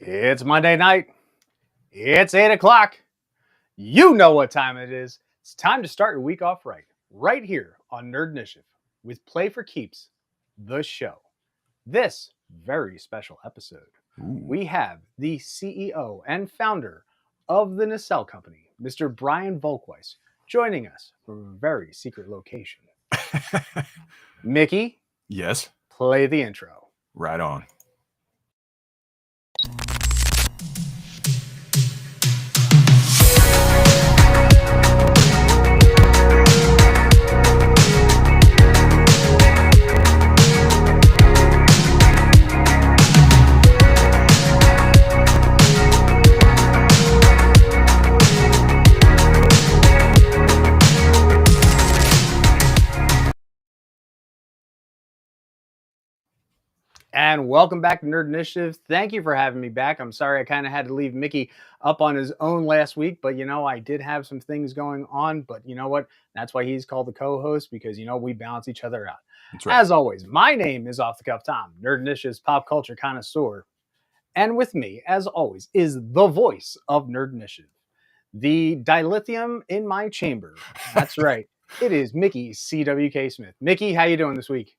It's Monday night. It's 8 o'clock. You know what time it is. It's time to start your week off right here on Nerd Initiative with Play for Keeps, the show. This very special episode, we have the CEO and founder of the Nacelle Company, Mr. Brian Volk-Weiss, joining us from a very secret location. Mickey? Yes? Play the intro. Right on. And welcome back to Nerd Initiative. Thank you for having me back. I'm sorry I kind of had to leave Mickey up on his own last week, but I did have some things going on. But you know what? That's why he's called the co-host, because we balance each other out. That's right. As always, my name is Off the Cuff Tom, Nerd Initiative's pop culture connoisseur. And with me, as always, is the voice of Nerd Initiative, the dilithium in my chamber. That's right. It is Mickey CWK Smith. Mickey, how you doing this week?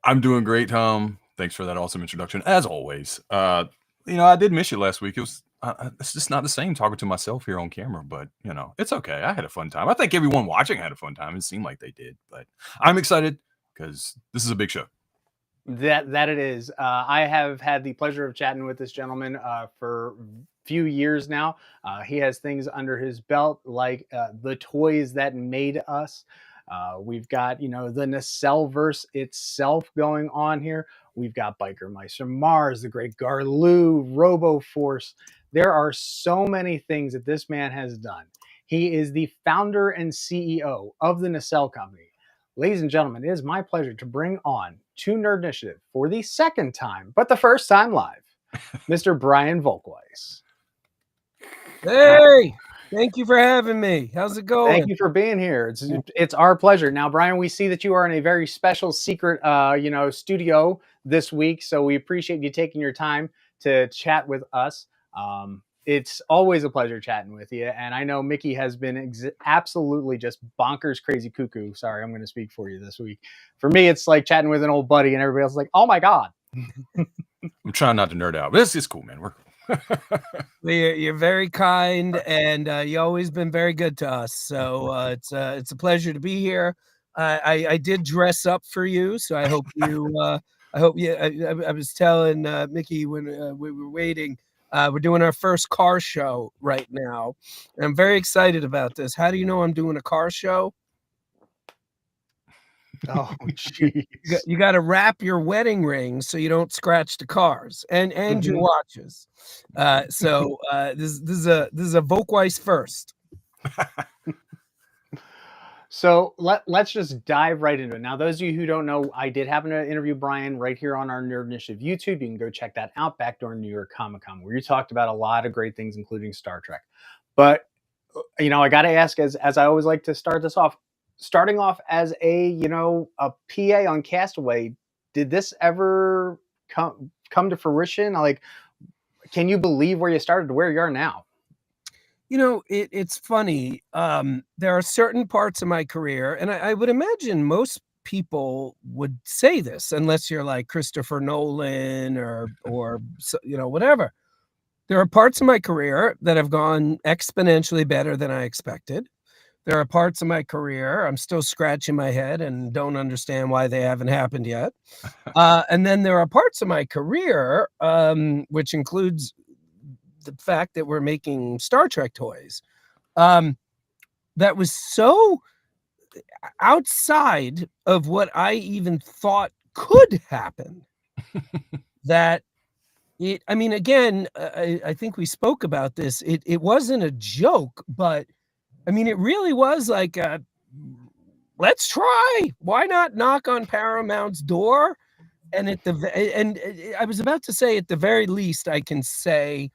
I'm doing great, Tom. Thanks for that awesome introduction, as always. I did miss you last week. It was it's just not the same talking to myself here on camera, but it's okay. I had a fun time. I think everyone watching had a fun time. It seemed like they did, but I'm excited because this is a big show. That it is. I have had the pleasure of chatting with this gentleman for a few years now. He has things under his belt like the toys that made us. We've got, the Nacelleverse itself going on here. We've got Biker Mice from Mars, the Great Garloo, Roboforce. There are so many things that this man has done. He is the founder and CEO of the Nacelle Company. Ladies and gentlemen, it is my pleasure to bring on to Nerd Initiative for the second time, but the first time live, Mr. Brian Volk-Weiss. Hey! Thank you for having me. How's it going? Thank you for being here. It's our pleasure. Now, Brian, we see that you are in a very special secret, studio this week. So we appreciate you taking your time to chat with us. It's always a pleasure chatting with you. And I know Mickey has been absolutely just bonkers, crazy cuckoo. Sorry, I'm going to speak for you this week. For me, it's like chatting with an old buddy and everybody else is like, oh my God. I'm trying not to nerd out, but it's cool, man. We're cool. You're very kind, and you always been very good to us. So it's a pleasure to be here. I did dress up for you, so I hope you. I was telling Mickey when we were waiting. We're doing our first car show right now, and I'm very excited about this. How do you know I'm doing a car show? Oh, jeez. You got to wrap your wedding rings so you don't scratch the cars and your watches. So this is a Volk-Weiss first. So let's just dive right into it. Now, those of you who don't know, I did happen to interview Brian right here on our Nerd Initiative YouTube. You can go check that out back during New York Comic Con, where you talked about a lot of great things, including Star Trek. But I got to ask, as I always like to start this off. Starting off as a PA on Castaway, did this ever come to fruition? Like, can you believe where you started to where you are now? It's funny. There are certain parts of my career, and I would imagine most people would say this, unless you're like Christopher Nolan or whatever. There are parts of my career that have gone exponentially better than I expected. There are parts of my career I'm still scratching my head and don't understand why they haven't happened yet. And then there are parts of my career, which includes the fact that we're making Star Trek toys, that was so outside of what I even thought could happen that I think we spoke about this. It wasn't a joke, but it really was like, let's try. Why not knock on Paramount's door? And I was about to say, at the very least, I can say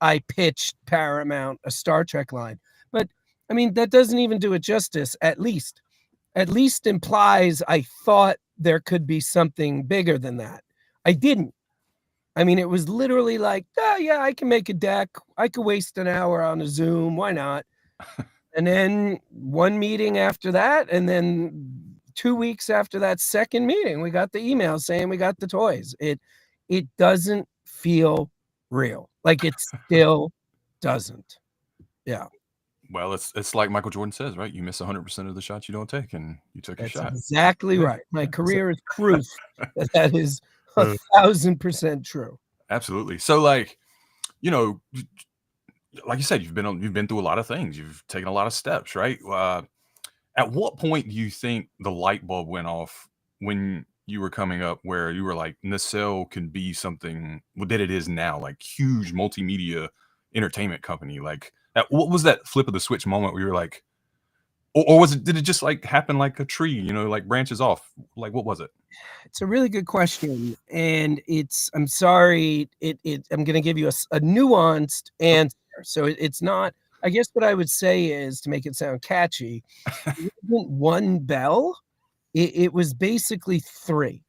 I pitched Paramount a Star Trek line. But that doesn't even do it justice. At least implies I thought there could be something bigger than that. I didn't. I mean, it was literally like, oh, yeah, I can make a deck. I could waste an hour on a Zoom. Why not? And then one meeting after that, and then 2 weeks after that second meeting, we got the email saying we got the toys. It doesn't feel real. Like, it still doesn't. Yeah. Well, it's like Michael Jordan says, right? You miss 100% of the shots you don't take, and you took a That's shot. exactly Yeah. right. My career is proof that is Uh, 1,000% true. Absolutely. So, like, you know, like you said, you've been through a lot of things. You've taken a lot of steps, right? At what point do you think the light bulb went off when you were coming up, where you were like, Nacelle can be something that it is now, like huge multimedia entertainment company? Like, what was that flip of the switch moment where you were like, or did it just like happen like a tree, you know, like branches off? Like, what was it? It's a really good question, and I'm sorry, I'm gonna give you a nuanced answer. So it's not, I guess what I would say is, to make it sound catchy, it wasn't one bell, it was basically 3.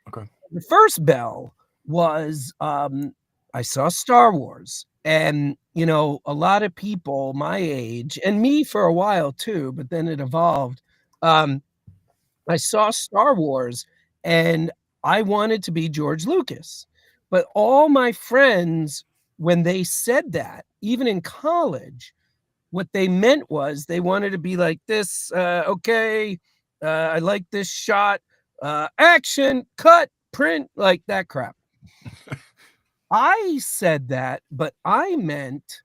Okay. The first bell was, I saw Star Wars, and, you know, a lot of people my age, and me for a while too, but then it evolved, I saw Star Wars, and I wanted to be George Lucas. But all my friends, when they said that, even in college, what they meant was they wanted to be like this, okay, I like this shot, action, cut, print, like that crap. I said that, but I meant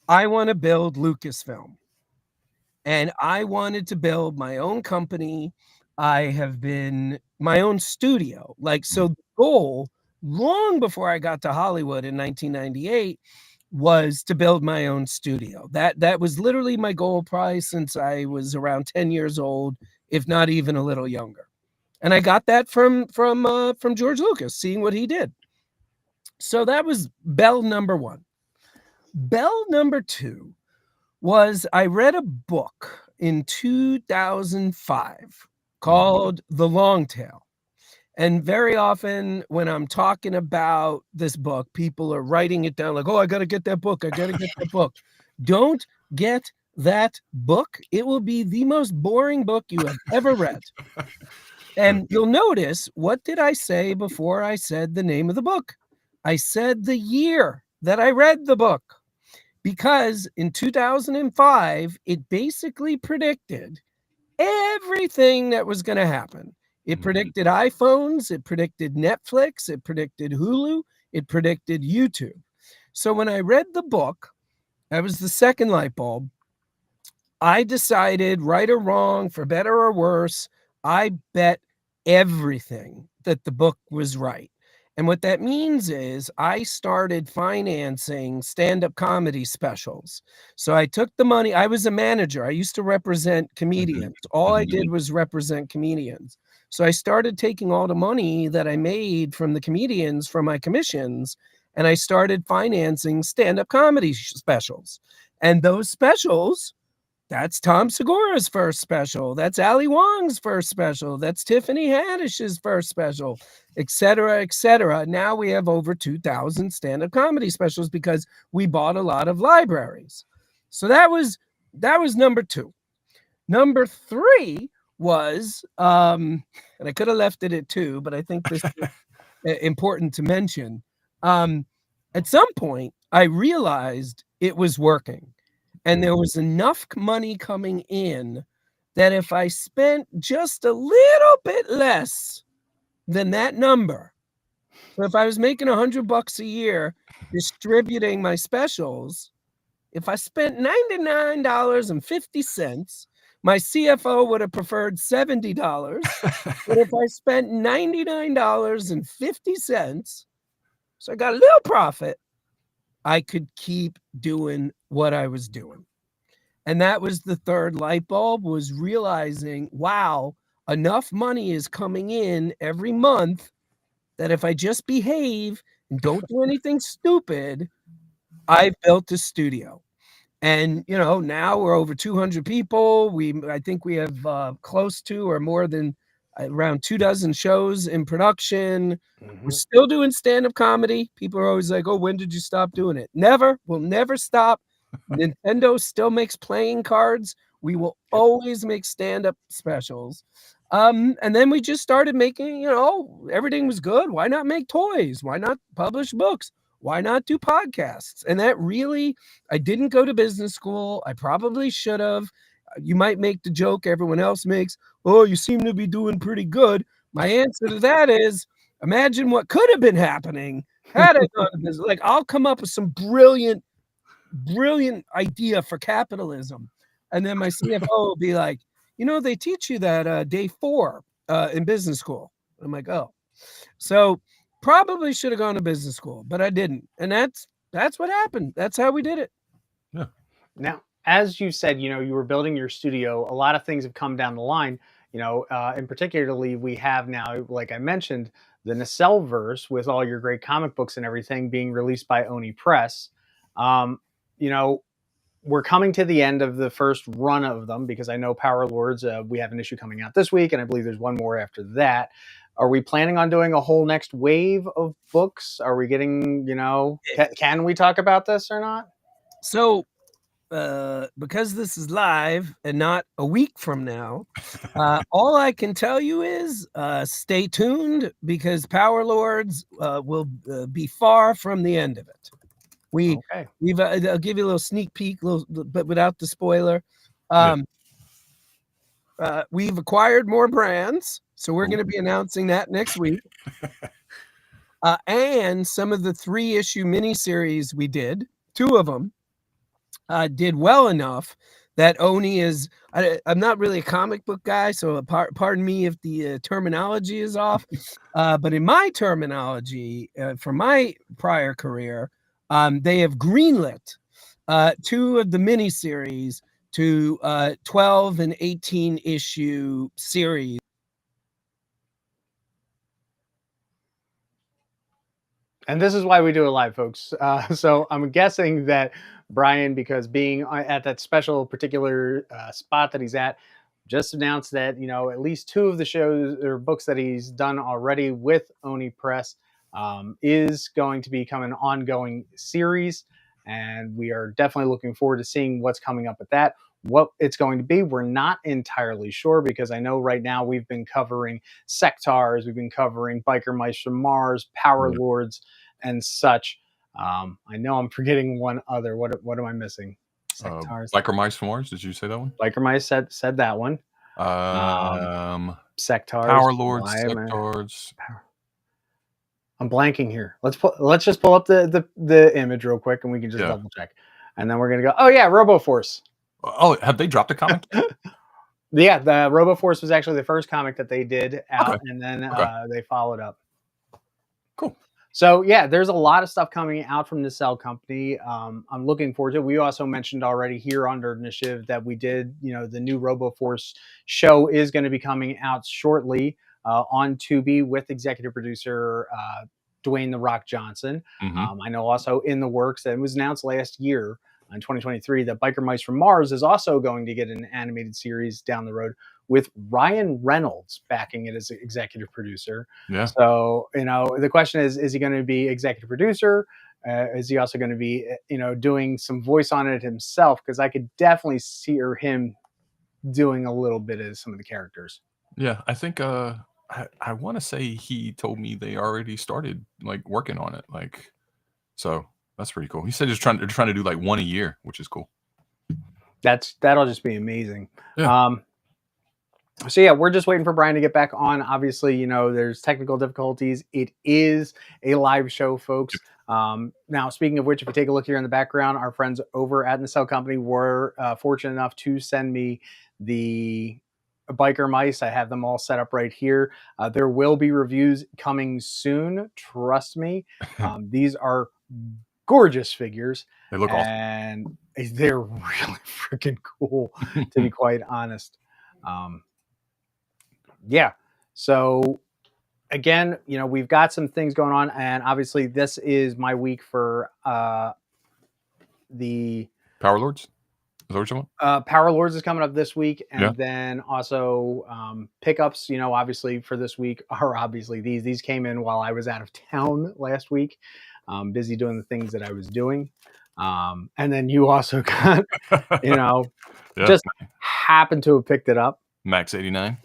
I want to build Lucasfilm. And I wanted to build my own company. I have been my own studio. Like, so the goal long before I got to Hollywood in 1998 was to build my own studio. That was literally my goal probably since I was around 10 years old, if not even a little younger. And I got that from George Lucas, seeing what he did. So that was bell number 1. Bell number 2 was I read a book in 2005 called The Long Tail. And very often when I'm talking about this book, people are writing it down like, oh, I got to get that book. I got to get that book. Don't get that book. It will be the most boring book you have ever read. And you'll notice, what did I say before I said the name of the book? I said the year that I read the book. Because in 2005, it basically predicted everything that was going to happen. It predicted iPhones, it predicted Netflix, it predicted Hulu, it predicted YouTube. So when I read the book, that was the second light bulb. I decided, right or wrong, for better or worse, I bet everything that the book was right. And what that means is I started financing stand-up comedy specials. So I took the money. I was a manager. I used to represent comedians. All I did was represent comedians. So I started taking all the money that I made from the comedians from my commissions, and I started financing stand-up comedy specials. And those specials, that's Tom Segura's first special. That's Ali Wong's first special. That's Tiffany Haddish's first special, et cetera, et cetera. Now we have over 2,000 stand-up comedy specials because we bought a lot of libraries. So that was number 2. Number 3 was, and I could have left it at 2, but I think this is important to mention. At some point, I realized it was working. And there was enough money coming in that if I spent just a little bit less than that number, so if I was making $100 a year distributing my specials, if I spent $99.50, my CFO would have preferred $70. But if I spent $99.50, so I got a little profit, I could keep doing what I was doing. And that was the third light bulb, was realizing, wow, enough money is coming in every month that if I just behave and don't do anything stupid, I've built a studio. And, you know, now we're over 200 people. I think we have close to or more than around 24 shows in production. We're Mhm. still doing stand-up comedy. People are always like, "Oh, when did you stop doing it?" Never. We'll never stop. Nintendo still makes playing cards. We will always make stand-up specials. And then we just started making, everything was good. Why not make toys? Why not publish books? Why not do podcasts? And that really, I didn't go to business school. I probably should have. You might make the joke everyone else makes. Oh, you seem to be doing pretty good. My answer to that is, imagine what could have been happening had I gone to business. Like, I'll come up with some brilliant idea for capitalism. And then my CFO will be like, they teach you that day 4 in business school. I'm like, oh. So probably should have gone to business school, but I didn't. And that's what happened. That's how we did it. Yeah. Now, as you said, you were building your studio. A lot of things have come down the line. And particularly we have now, like I mentioned, the Nacelleverse with all your great comic books and everything being released by Oni Press. Um, you know, we're coming to the end of the first run of them because I know Power Lords, we have an issue coming out this week, and I believe there's one more after that. Are we planning on doing a whole next wave of books? Are we getting, can we talk about this or not? So because this is live and not a week from now, all I can tell you is stay tuned because Power Lords will be far from the end of it. I'll give you a little sneak peek, but without the spoiler. We've acquired more brands, so we're going to be announcing that next week. And some of the 3-issue miniseries we did, 2 of them, did well enough that Oni is. I'm not really a comic book guy, so pardon me if the terminology is off. But in my terminology, from my prior career, they have greenlit 2 of the miniseries to 12 and 18 issue series. And this is why we do it live, folks. So I'm guessing that Brian, because being at that special particular spot that he's at, just announced that at least 2 of the shows or books that he's done already with Oni Press is going to become an ongoing series, and we are definitely looking forward to seeing what's coming up with that. What it's going to be, we're not entirely sure because I know right now we've been covering Sectars, we've been covering Biker Mice from Mars, Power Lords, and such. I know I'm forgetting one other. What am I missing? Sectars. Biker Mice from Mars. Did you say that one? Biker Mice said that one. Sectars. Power Lords. Sectars. I'm blanking here. Let's just pull up the image real quick and we can just double check. And then we're gonna go. Oh yeah, Roboforce. Oh, have they dropped a comic? Yeah, the Roboforce was actually the first comic that they did out, and then they followed up. Cool. So yeah, there's a lot of stuff coming out from Nacelle Company. I'm looking forward to it. We also mentioned already here on Nerd Initiative that we did, the new Roboforce show is going to be coming out shortly on Tubi with executive producer Dwayne "The Rock" Johnson. I know also in the works, and it was announced last year in 2023 that Biker Mice from Mars is also going to get an animated series down the road with Ryan Reynolds backing it as executive producer. Yeah. So, the question is he going to be executive producer? Is he also going to be, doing some voice on it himself? Because I could definitely see him doing a little bit of some of the characters. Yeah, I think I want to say he told me they already started working on it. So that's pretty cool. He said they're trying to do one a year, which is cool. That'll just be amazing. Yeah. So yeah, we're just waiting for Brian to get back on. Obviously, there's technical difficulties. It is a live show, folks. Now, speaking of which, if you take a look here in the background, our friends over at Nacelle Company were fortunate enough to send me the Biker Mice. I have them all set up right here. There will be reviews coming soon. Trust me. These are gorgeous figures. They look awesome. And they're really freaking cool, to be quite honest. Yeah. So again, we've got some things going on, and obviously this is my week for the Power Lords. Is that what you want? Power Lords is coming up this week, and Yeah. then also pickups. Obviously for this week are obviously these came in while I was out of town last week, busy doing the things that I was doing, and then you also got Yeah. just happened to have picked it up. Max 89.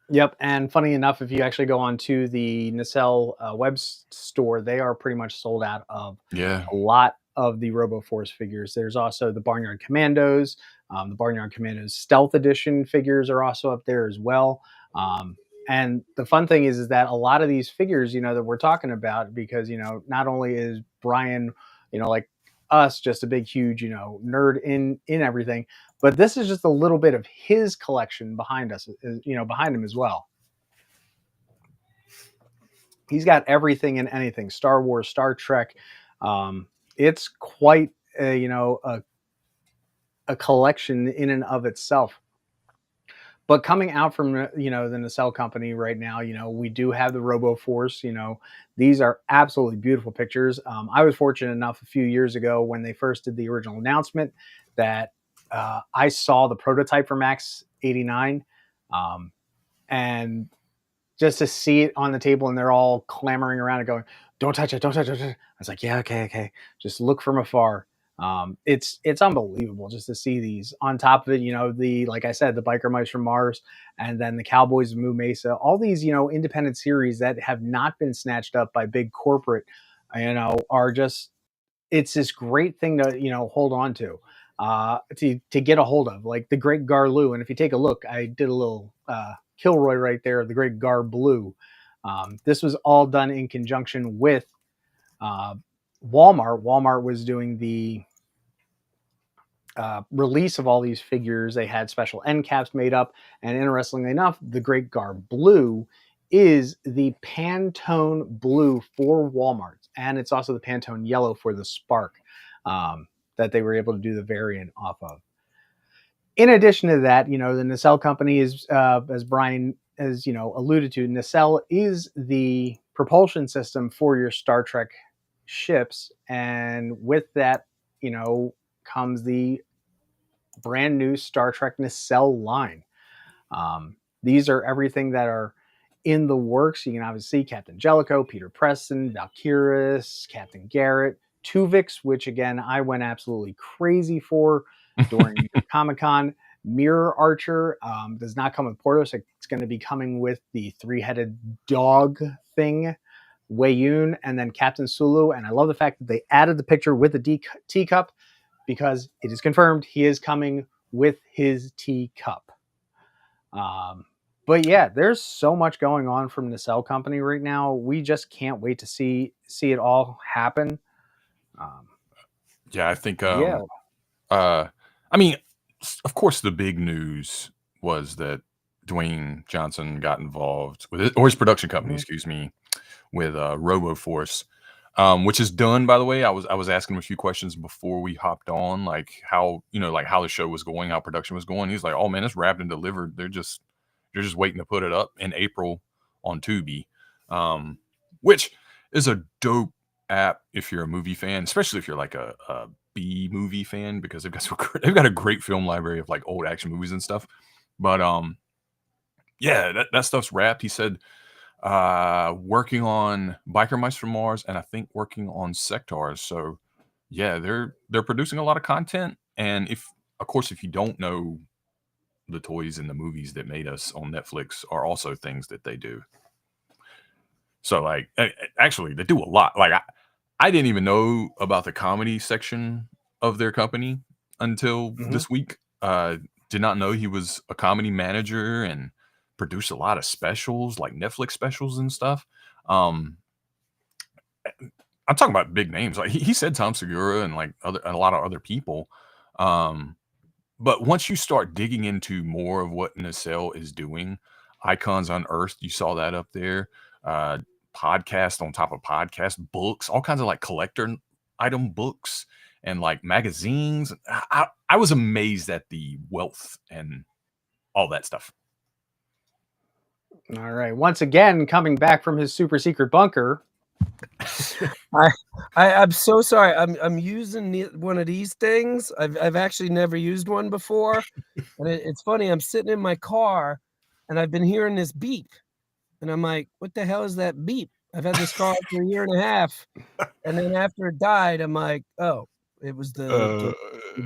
Yep, and funny enough, if you actually go onto the Nacelle web store, they are pretty much sold out of Yeah. a lot of the Roboforce figures. There's also the Barnyard Commandos. The Barnyard Commandos Stealth Edition figures are also up there as well. And the fun thing is that a lot of these figures, that we're talking about, because not only is Brian, like us, just a big, huge, nerd in everything, but this is just a little bit of his collection behind us, behind him as well. He's got everything and anything: Star Wars, Star Trek. It's quite a collection in and of itself. But coming out from the Nacelle Company right now, we do have the Roboforce. These are absolutely beautiful pictures. I was fortunate enough a few years ago when they first did the original announcement that I saw the prototype for Max 89, and just to see it on the table and they're all clamoring around and going, "Don't touch it, don't touch it, don't touch it." I was like, "Yeah, okay. Just look from afar." It's unbelievable just to see these. On top of it, like I said, the Biker Mice from Mars, and then the Cowboys of Moo Mesa, all these independent series that have not been snatched up by big corporate, are just, it's this great thing to hold on to get a hold of, like the Great Garloo. And if you take a look, I did a little Kilroy right there, the Great Gar Blue. This was all done in conjunction with Walmart. Walmart was doing the release of all these figures. They had special end caps made up, and interestingly enough, the Great Gar Blue is the Pantone blue for Walmart, and it's also the Pantone yellow for the Spark, that they were able to do the variant off of. In addition to that, the Nacelle Company is, as Brian has alluded to, Nacelle is the propulsion system for your Star Trek ships, and with that, comes the brand new Star Trek Nacelle line. These are everything that are in the works. You can obviously see Captain Jellicoe, Peter Preston, Valkyris, Captain Garrett, Tuvix, which again I went absolutely crazy for during Comic-Con. Mirror Archer does not come with Portos. It's going to be coming with the three-headed dog thing, Wayun, and then Captain Sulu. And I love the fact that they added the picture with the teacup, because it is confirmed he is coming with his teacup. But yeah, there's so much going on from Nacelle Company right now. We just can't wait to see it all happen. Yeah, I think. Yeah. I mean, of course, the big news was that Dwayne Johnson got involved with it, or his production company, excuse me, with Roboforce, which is done, by the way. I was asking him a few questions before we hopped on, like how how the show was going, how production was going. He's like, "Oh man, it's wrapped and delivered. They're just waiting to put it up in April on Tubi," which is a dope app if you're a movie fan, especially if you're like a B movie fan, because they've got a great film library of like old action movies and stuff. But yeah, that stuff's wrapped. He said working on Biker Mice from Mars, and I think working on Sectars. So yeah, they're producing a lot of content. And if you don't know, the toys and the movies that made us on Netflix are also things that they do. So like actually they do a lot. Like I didn't even know about the comedy section of their company until this week. Did not know he was a comedy manager and produced a lot of specials, like Netflix specials and stuff. I'm talking about big names. Like he said Tom Segura and like a lot of other people. But once you start digging into more of what Nacelle is doing, Icons Unearthed, you saw that up there. Podcast on top of podcast, books, all kinds of like collector item books and like magazines. I was amazed at the wealth and all that stuff. All right. Once again, coming back from his super secret bunker. I'm so sorry. I'm using one of these things. I've actually never used one before, and it's funny. I'm sitting in my car, and I've been hearing this beep, and I'm like, "What the hell is that beep?" I've had this car for a year and a half, and then after it died, I'm like, "Oh, it was the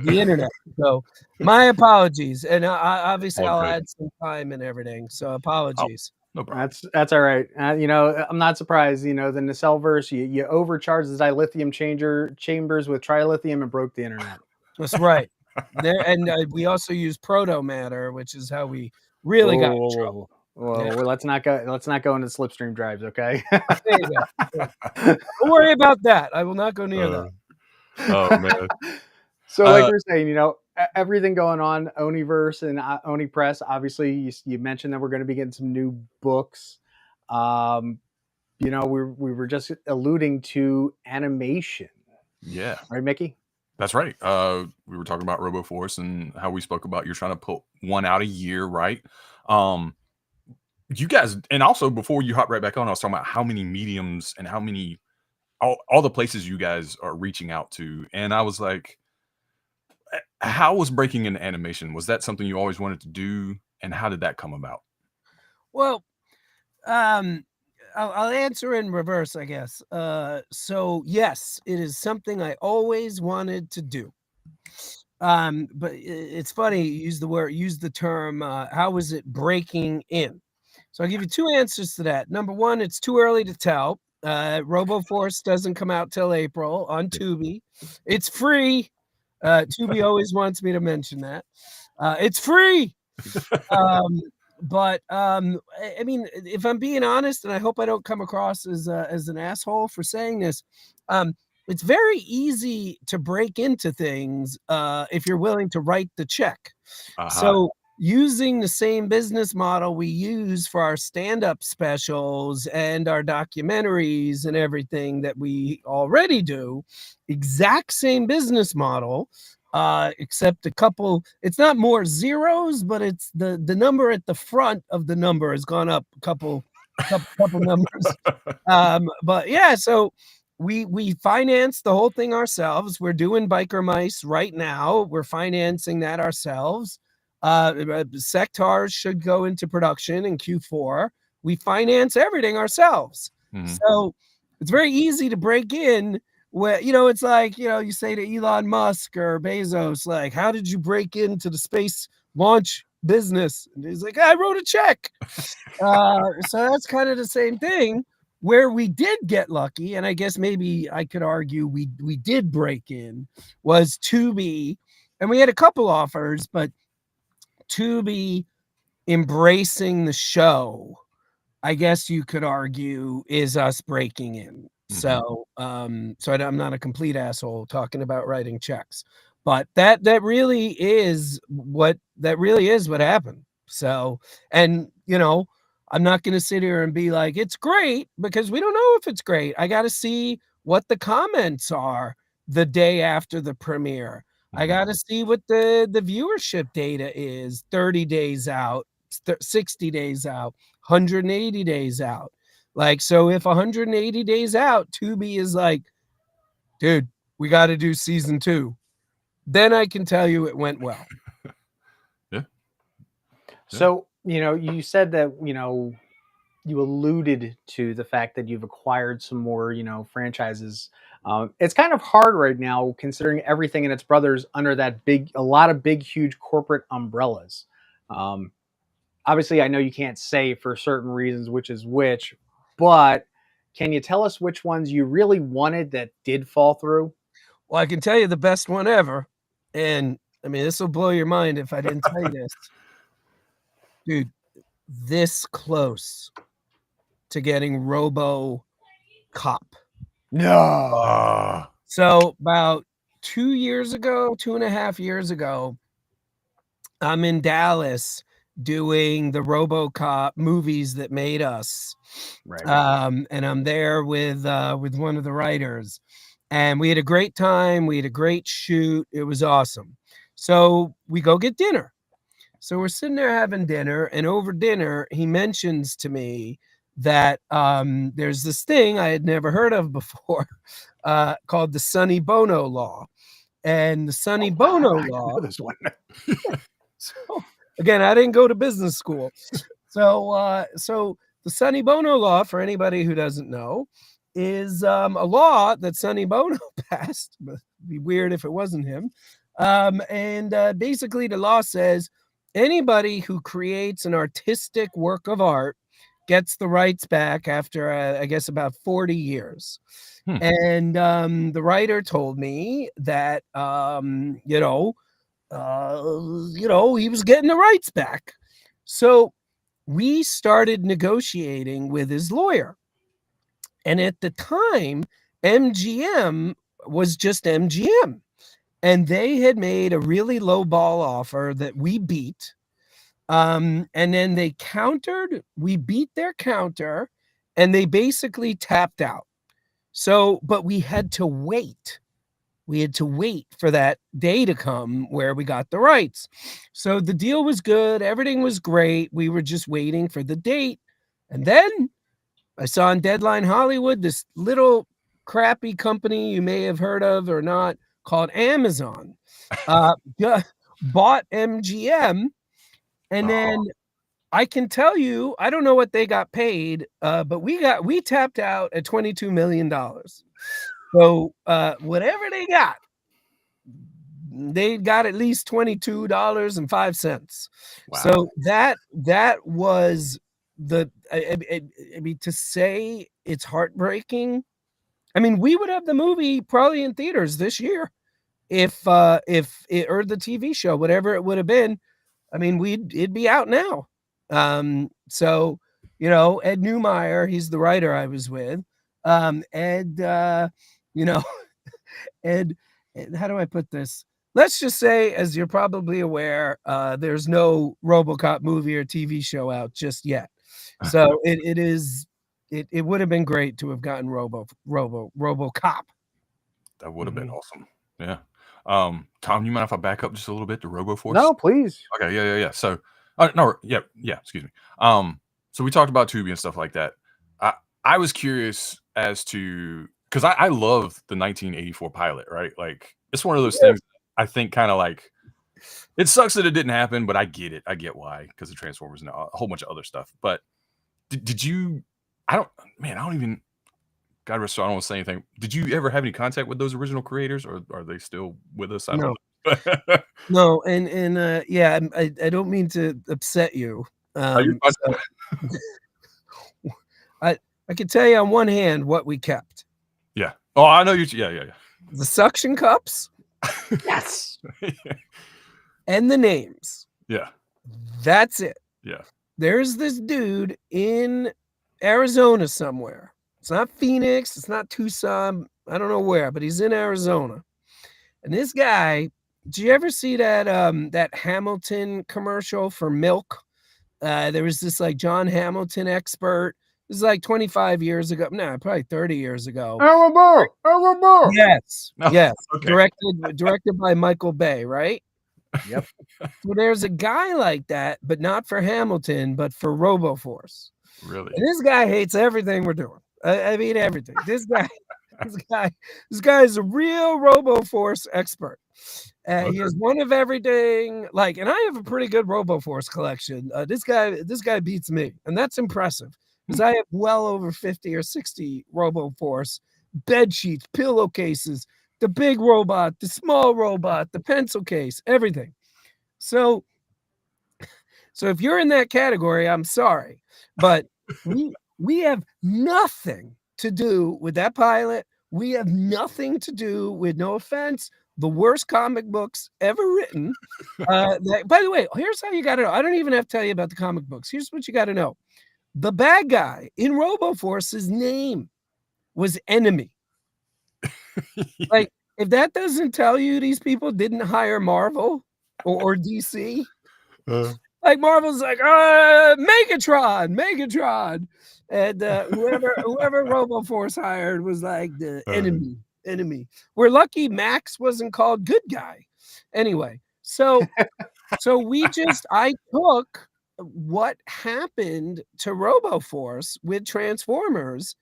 internet." So my apologies, and obviously All I'll good. add some time and everything. So Oh, apologies. no problem. That's all right. I'm not surprised. The Nacelleverse, you overcharged the dilithium chambers with trilithium and broke the internet. That's right. There, and we also use proto matter, which is how we really got in trouble. Yeah. Well, let's not go into slipstream drives, okay? There you go. Yeah. Don't worry about that. I will not go near that. Oh man. So, like we're saying, everything going on, Oniverse and Oni Press. Obviously, you mentioned that we're going to be getting some new books. We were just alluding to animation, Yeah. right, Mickey? That's right. We were talking about Roboforce and how we spoke about you're trying to put one out a year, right? You guys, and also before you hop right back on, I was talking about how many mediums and how many all the places you guys are reaching out to, and I was like, how was breaking into animation? Was that something you always wanted to do, and how did that come about? Well, I'll answer in reverse, I guess. So yes, it is something I always wanted to do. But it's funny, you use the term, how was it breaking in? So I'll give you two answers to that. Number one, it's too early to tell. Roboforce doesn't come out till April on Tubi. It's free. Tubi always wants me to mention that. It's free. I mean, if I'm being honest, and I hope I don't come across as an asshole for saying this, it's very easy to break into things if you're willing to write the check. So using the same business model we use for our stand-up specials and our documentaries and everything that we already do, exact same business model, except a couple, it's not more zeros, but it's the number at the front of the number has gone up a couple numbers. But yeah, so we finance the whole thing ourselves. We're doing Biker Mice right now. We're financing that ourselves. Sectars should go into production in Q4. We finance everything ourselves. So it's very easy to break in where, it's like, you say to Elon Musk or Bezos, like, how did you break into the space launch business? And he's like, I wrote a check. So that's kind of the same thing. Where we did get lucky, and I guess maybe I could argue we did break in, was Tubi. And we had a couple offers, but Tubi embracing the show, I guess you could argue, is us breaking in. So I'm not a complete asshole talking about writing checks, but that really is what happened. So, and I'm not going to sit here and be like, it's great, because we don't know if it's great. I got to see what the comments are the day after the premiere. I got to see what the viewership data is 30 days out, 60 days out, 180 days out. Like, so if 180 days out, Tubi is like, dude, we got to do season 2. Then I can tell you it went well. Yeah. So, you said that, you alluded to the fact that you've acquired some more, franchises. It's kind of hard right now considering everything and its brothers under a lot of big, huge corporate umbrellas. Obviously, I know you can't say for certain reasons which is which, but can you tell us which ones you really wanted that did fall through? Well, I can tell you the best one ever. And I mean, this will blow your mind if I didn't tell you this. Dude, this close to getting Robo Cop. No. So about 2.5 years ago, I'm in Dallas doing the RoboCop movies that made us. Right. And I'm there with one of the writers, and we had a great time. We had a great shoot. It was awesome. So we go get dinner. So we're sitting there having dinner, and over dinner, he mentions to me that there's this thing I had never heard of before called the Sonny Bono law. And the Sonny Bono I law. know this one. So again, I didn't go to business school. So the Sonny Bono law, for anybody who doesn't know, is a law that Sonny Bono passed. It'd be weird if it wasn't him. And basically the law says anybody who creates an artistic work of art gets the rights back after, I guess, about 40 years. And the writer told me that, he was getting the rights back. So we started negotiating with his lawyer. And at the time, MGM was just MGM. And they had made a really low ball offer that we beat. And then they countered, we beat their counter, and they basically tapped out. So, but we had to wait. We had to wait for that day to come where we got the rights. So the deal was good. Everything was great. We were just waiting for the date. And then I saw on Deadline Hollywood this little crappy company you may have heard of or not called Amazon bought MGM. And then I can tell you, I don't know what they got paid, but we tapped out at $22 million. So whatever they got at least $22.05. Wow. So that was I mean, to say it's heartbreaking. I mean, we would have the movie probably in theaters this year if it, or the TV show, whatever it would have been. I mean, it'd be out now. So, Ed Neumeyer, he's the writer I was with. Ed, Ed, how do I put this? Let's just say, as you're probably aware, there's no RoboCop movie or TV show out just yet. So it would have been great to have gotten RoboCop. That would have been awesome. Yeah. Tom, you mind if I back up just a little bit to Roboforce? No, please. Okay. Yeah. So, excuse me. So we talked about Tubi and stuff like that. I was curious as to, because I love the 1984 pilot, right? Like, it's one of those things I think kind of like, it sucks that it didn't happen, but I get it. I get why, because of Transformers and a whole bunch of other stuff. But did you, God rest, I don't want to say anything. Did you ever have any contact with those original creators, or are they still with us? I don't know. No, and yeah, I don't mean to upset you. I can tell you on one hand what we kept. Yeah. Oh, I know you. Yeah. The suction cups. Yes. And the names. Yeah. That's it. Yeah. There's this dude in Arizona somewhere. It's not Phoenix. It's not Tucson. I don't know where, but he's in Arizona. And this guy, did you ever see that Hamilton commercial for milk? There was this like John Hamilton expert. This is like 25 years ago. No, probably 30 years ago. Arabo. Yes. Oh, yes. okay. Directed by Michael Bay, right? Yep. So there's a guy like that, but not for Hamilton, but for Roboforce. Really? And this guy hates everything we're doing. I mean, everything. This guy is a real Roboforce expert. He has one of everything. Like, and I have a pretty good Roboforce collection. This guy beats me, and that's impressive because I have well over 50 or 60 Roboforce bed sheets, pillowcases, the big robot, the small robot, the pencil case, everything. So if you're in that category, I'm sorry, but we have nothing to do with that pilot. We have nothing to do with, no offense, the worst comic books ever written. By the way, here's how you got to know. I don't even have to tell you about the comic books. Here's what you got to know. The bad guy in Roboforce's name was Enemy. Like, if that doesn't tell you these people didn't hire Marvel or DC, like Marvel's like, Megatron. And whoever Roboforce hired was like the enemy. We're lucky Max wasn't called good guy. Anyway, so I took what happened to Roboforce with Transformers,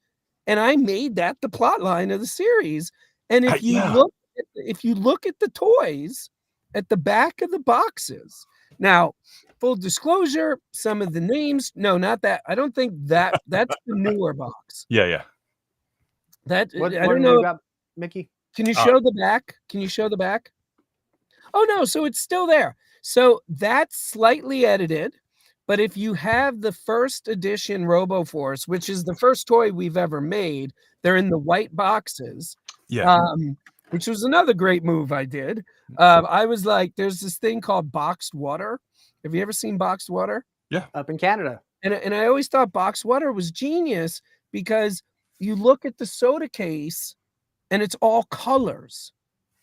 and I made that the plot line of the series. And if you look at the toys at the back of the boxes, now, full disclosure, some of the names, no, not that. I don't think that's the newer box. Yeah. That What I one don't have you know. got, Mickey? Can you show the back? Can you show the back? Oh no, so it's still there. So that's slightly edited. But if you have the first edition Roboforce, which is the first toy we've ever made, they're in the white boxes. Yeah. Which was another great move I did. I was like, there's this thing called boxed water. Have you ever seen boxed water? Yeah. Up in Canada. And I always thought boxed water was genius because you look at the soda case and it's all colors.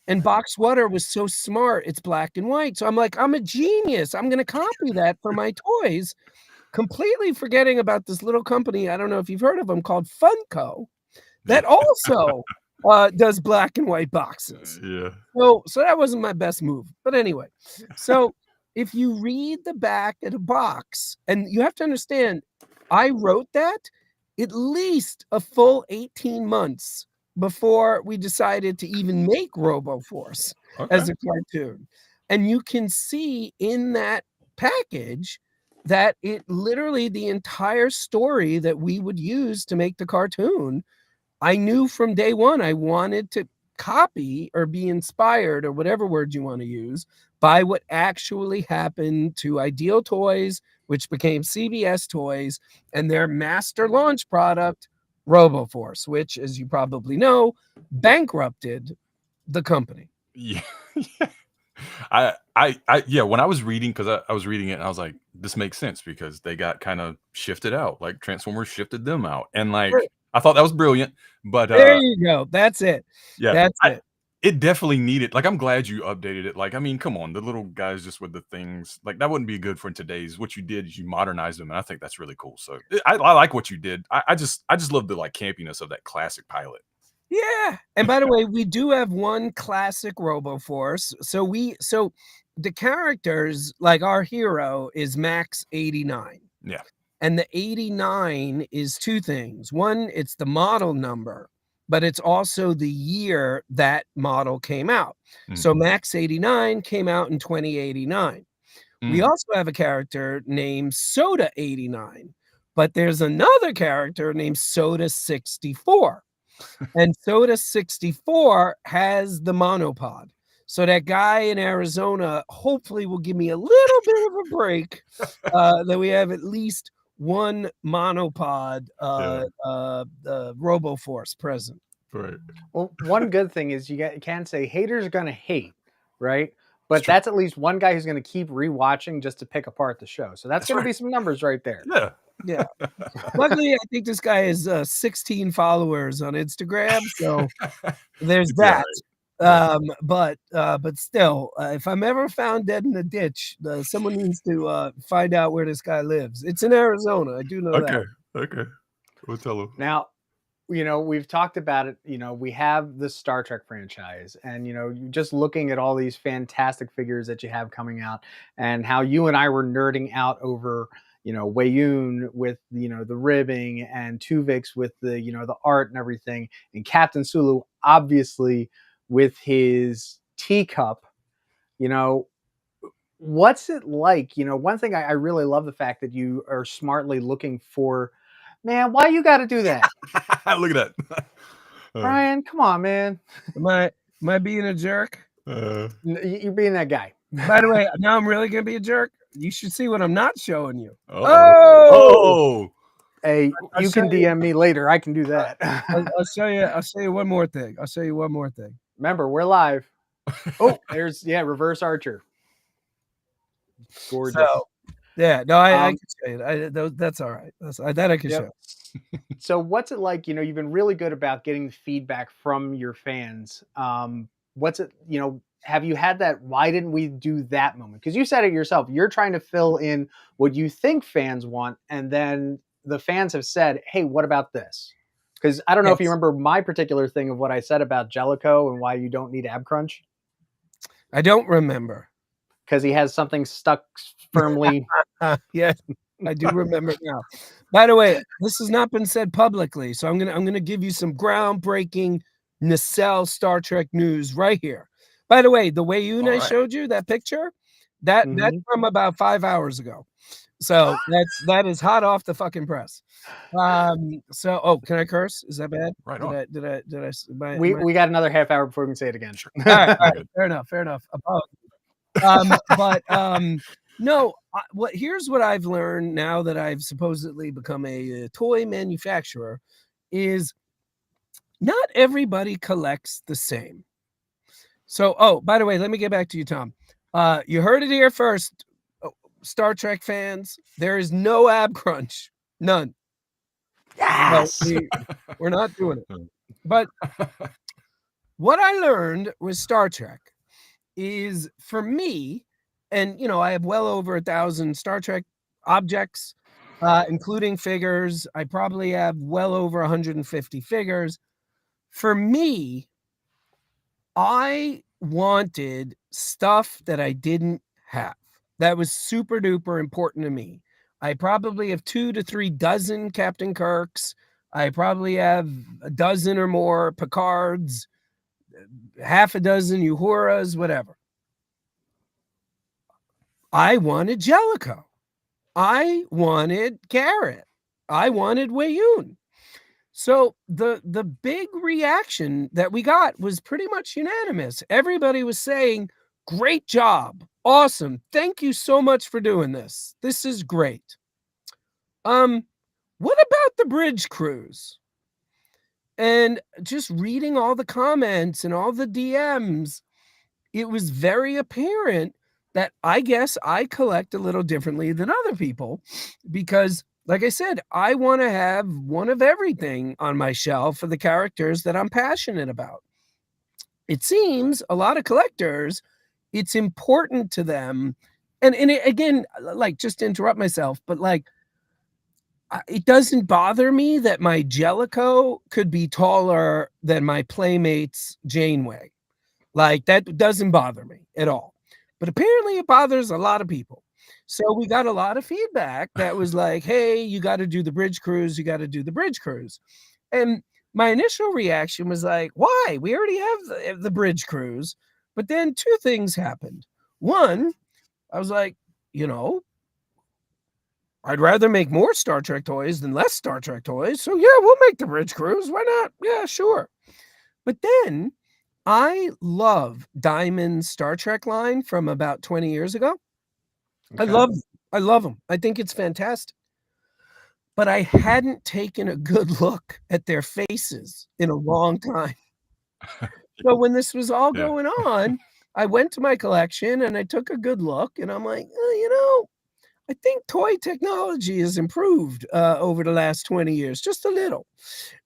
And boxed water was so smart, it's black and white. So I'm like, I'm a genius. I'm going to copy that for my toys, completely forgetting about this little company. I don't know if you've heard of them, called Funko, that also does black and white boxes. Yeah. So that wasn't my best move. But anyway, so if you read the back of the box, and you have to understand, I wrote that at least a full 18 months before we decided to even make Roboforce as a cartoon. And you can see in that package that it literally, the entire story that we would use to make the cartoon, I knew from day one I wanted to copy or be inspired, or whatever word you want to use, by what actually happened to Ideal Toys, which became CBS Toys, and their master launch product, Roboforce, which, as you probably know, bankrupted the company. Yeah. Yeah, when I was reading, because I was reading it and I was like, this makes sense because they got kind of shifted out, like Transformers shifted them out. And like, Sure. I thought that was brilliant, but There you go. That's it. yeah, That's it. It definitely needed, like, I'm glad you updated it. Like, I mean, come on, the little guys just with the things, like, that wouldn't be good for today's. What you did is you modernized them, and I think that's really cool. So I like what you did. I just love the like campiness of that classic pilot. Yeah. And by the way, we do have one classic Roboforce. So the characters, like our hero is Max 89. Yeah. And the 89 is two things. One, it's the model number, but it's also the year that model came out. So Max 89 came out in 2089. We also have a character named Soda 89, but there's another character named Soda 64. And Soda 64 has the monopod. So that guy in Arizona hopefully will give me a little bit of a break, that we have at least one monopod Roboforce present. Right. Well, one good thing is you can say haters are going to hate, right? But that's at least one guy who's going to keep rewatching just to pick apart the show. So that's going to be some numbers right there. Yeah. Yeah. Luckily, I think this guy has 16 followers on Instagram, so there's that. But still, if I'm ever found dead in a ditch, someone needs to find out where this guy lives. It's in Arizona. I do know that. Okay. We'll tell him. Now, we've talked about it. We have the Star Trek franchise, and just looking at all these fantastic figures that you have coming out, and how you and I were nerding out over Wayun with the ribbing, and Tuvix with the art and everything, and Captain Sulu obviously with his teacup. What's it like? One thing I really love the fact that you are smartly looking for. Man, why you got to do that? Look at that. Brian, come on, man. Am I being a jerk? You're being that guy. By the way, now I'm really gonna be a jerk. You should see what I'm not showing you. Oh. Hey, you can DM me later. I can do that. I'll show you one more thing. Remember, we're live. Oh, there's reverse Archer. Gorgeous. So, yeah, no, I can show you. That's all right. That I can show. So what's it like? You've been really good about getting feedback from your fans. What's it, have you had that, why didn't we do that moment? Because you said it yourself, you're trying to fill in what you think fans want, and then the fans have said, hey, what about this? Because I don't know if you remember my particular thing of what I said about Jellicoe and why you don't need ab crunch. I don't remember. because he has something stuck firmly. Yes, I do remember now. By the way, this has not been said publicly, so I'm gonna give you some groundbreaking Nacelle Star Trek news right here. By the way, the way you and I showed you that picture, that's from about 5 hours ago. So that is hot off the fucking press. So can I curse? Is that bad? Right on. We got another half hour before we can say it again. Sure. All right, fair enough. Apologies. No, here's what I've learned now that I've supposedly become a toy manufacturer is not everybody collects the same. So, by the way, let me get back to you, Tom. You heard it here first, Star Trek fans. There is no ab crunch, none. Yes, no, we're not doing it. But what I learned with Star Trek is, for me, and I have well over 1,000 Star Trek objects, including figures. I probably have well over 150 figures. For me, I wanted stuff that I didn't have. That was super duper important to me. I probably have 2 to 3 dozen Captain Kirks. I probably have a dozen or more Picards, half a dozen Uhuras, whatever. I wanted Jellicoe. I wanted Garrett. I wanted Weyoun. So the big reaction that we got was pretty much unanimous. Everybody was saying, great job. Awesome. Thank you so much for doing this. This is great. What about the bridge cruise? And just reading all the comments and all the DMs, it was very apparent that I guess I collect a little differently than other people because, like I said, I want to have one of everything on my shelf for the characters that I'm passionate about. It seems a lot of collectors, it's important to them. And again, like, just to interrupt myself, but like, it doesn't bother me that my Jellicoe could be taller than my Playmate's Janeway. Like, that doesn't bother me at all. But apparently it bothers a lot of people. So we got a lot of feedback that was like, hey, you got to do the bridge cruise. You got to do the bridge cruise. And my initial reaction was like, why? We already have the bridge cruise. But then 2 things happened. One, I was like, I'd rather make more Star Trek toys than less Star Trek toys. So yeah, we'll make the bridge cruise. Why not? Yeah, sure. But then I love Diamond's Star Trek line from about 20 years ago. Okay. I love them. I think it's fantastic. But I hadn't taken a good look at their faces in a long time. So when this was all going on, I went to my collection and I took a good look and I'm like, I think toy technology has improved over the last 20 years, just a little.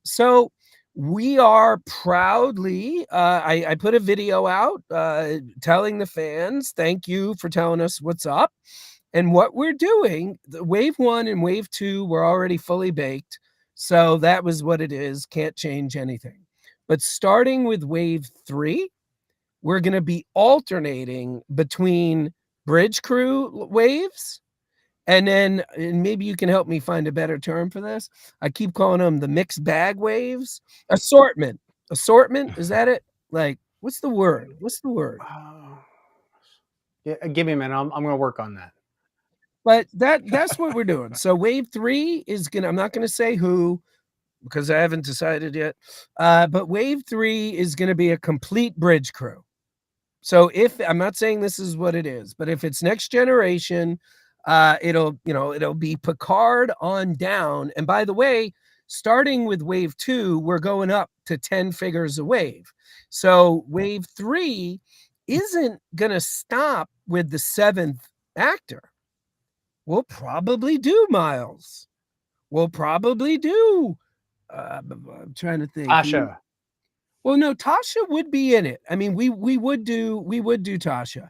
So we are proudly, I put a video out telling the fans, thank you for telling us what's up. And what we're doing, the wave 1 and wave 2 were already fully baked. So that was what it is. Can't change anything. But starting with wave 3, we're going to be alternating between bridge crew waves. And then, and maybe you can help me find a better term for this. I keep calling them the mixed bag waves. Assortment. Is that it? Like, what's the word? Yeah, give me a minute. I'm going to work on that. But that's what we're doing. So wave 3 is I'm not going to say who, because I haven't decided yet. But wave 3 is going to be a complete bridge crew. So I'm not saying this is what it is, but if it's next generation, it'll be Picard on down. And by the way, starting with wave 2, we're going up to 10 figures a wave. So wave 3 isn't going to stop with the 7th actor. We'll probably do Miles. We'll probably do, I'm trying to think. Tasha. Well, no, Tasha would be in it. I mean, we would do Tasha.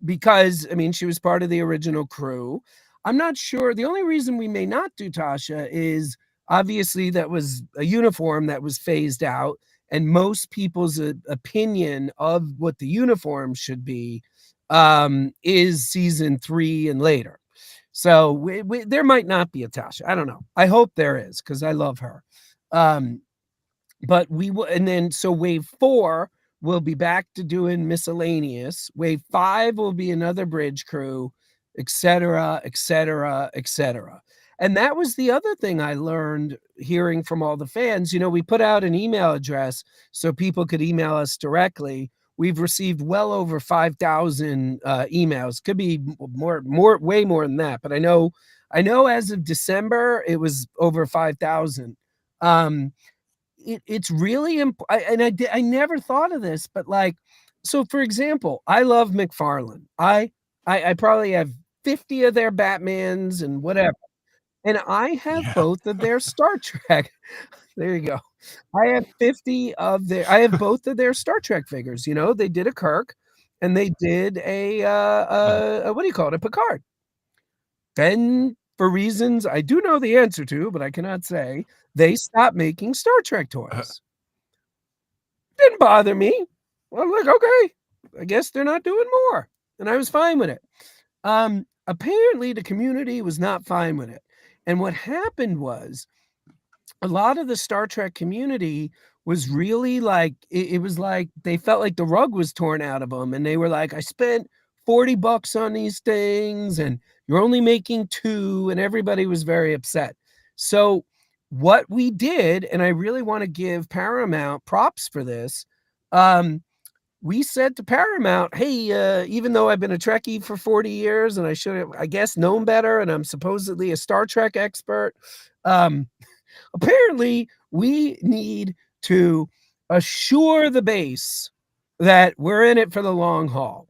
Because, I mean, she was part of the original crew. I'm not sure. The only reason we may not do Tasha is obviously that was a uniform that was phased out. And most people's opinion of what the uniform should be is season 3 and later. So there might not be a Tasha. I don't know. I hope there is, because I love her. But we will, and then so wave 4 will be back to doing miscellaneous. Wave 5 will be another bridge crew, etc., etc., etc. And that was the other thing I learned hearing from all the fans. You know, we put out an email address so people could email us directly. We've received well over 5,000 emails. Could be way more than that. But I know as of December, it was over 5,000. It's really important. And I never thought of this, but like, so for example, I love McFarlane. I probably have 50 of their Batmans and whatever. And I have both of their Star Trek. There you go. I have both of their Star Trek figures. You know, they did a Kirk and they did a what do you call it? A Picard. Then, for reasons I do know the answer to, but I cannot say, they stopped making Star Trek toys. Didn't bother me. I'm like, okay, I guess they're not doing more. And I was fine with it. Apparently, the community was not fine with it. And what happened was, a lot of the Star Trek community was really like, it was like they felt like the rug was torn out of them. And they were like, I spent $40 on these things and you're only making 2. And everybody was very upset. So what we did, and I really want to give Paramount props for this, we said to Paramount, hey, even though I've been a Trekkie for 40 years and I should have, I guess, known better, and I'm supposedly a Star Trek expert, apparently we need to assure the base that we're in it for the long haul.